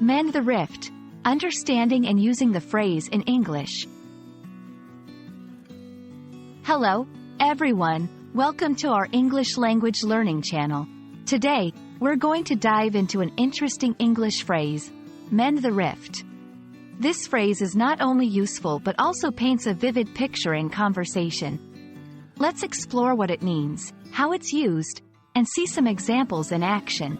Mend the rift. Understanding and using the phrase in English. Hello, everyone. Welcome to our English language learning channel. Today, we're going to dive into an interesting English phrase, mend the rift. This phrase is not only useful but also paints a vivid picture in conversation. Let's explore what it means, how it's used, and see some examples in action.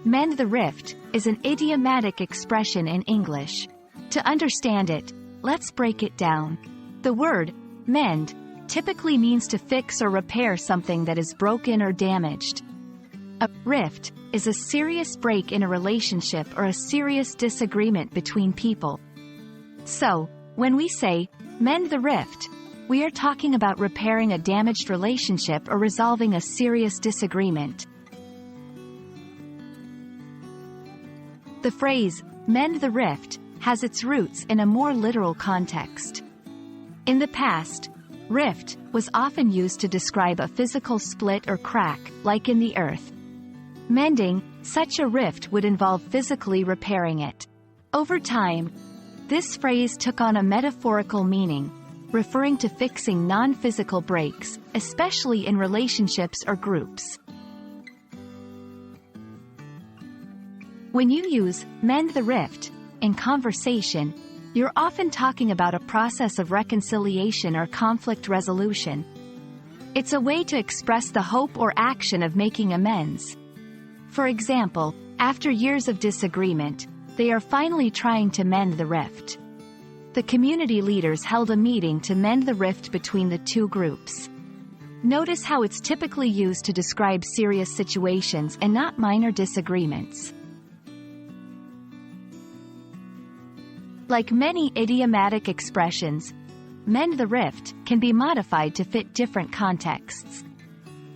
Mend the rift is an idiomatic expression in English. To understand it, let's break it down. The word mend typically means to fix or repair something that is broken or damaged. A rift is a serious break in a relationship or a serious disagreement between people. So, when we say mend the rift, we are talking about repairing a damaged relationship or resolving a serious disagreement. The phrase, mend the rift, has its roots in a more literal context. In the past, rift was often used to describe a physical split or crack, like in the earth. Mending such a rift would involve physically repairing it. Over time, this phrase took on a metaphorical meaning, referring to fixing non-physical breaks, especially in relationships or groups. When you use mend the rift in conversation, you're often talking about a process of reconciliation or conflict resolution. It's a way to express the hope or action of making amends. For example, after years of disagreement, they are finally trying to mend the rift. The community leaders held a meeting to mend the rift between the two groups. Notice how it's typically used to describe serious situations and not minor disagreements. Like many idiomatic expressions, mend the rift can be modified to fit different contexts.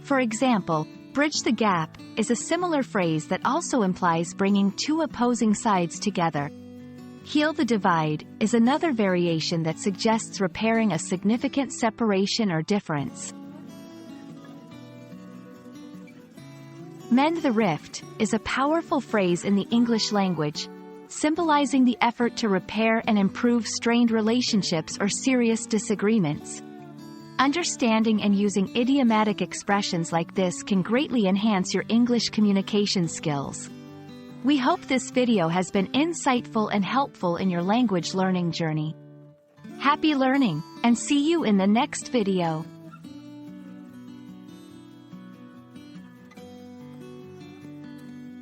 For example, bridge the gap is a similar phrase that also implies bringing two opposing sides together. Heal the divide is another variation that suggests repairing a significant separation or difference. Mend the rift is a powerful phrase in the English language, symbolizing the effort to repair and improve strained relationships or serious disagreements. Understanding and using idiomatic expressions like this can greatly enhance your English communication skills. We hope this video has been insightful and helpful in your language learning journey. Happy learning, and see you in the next video.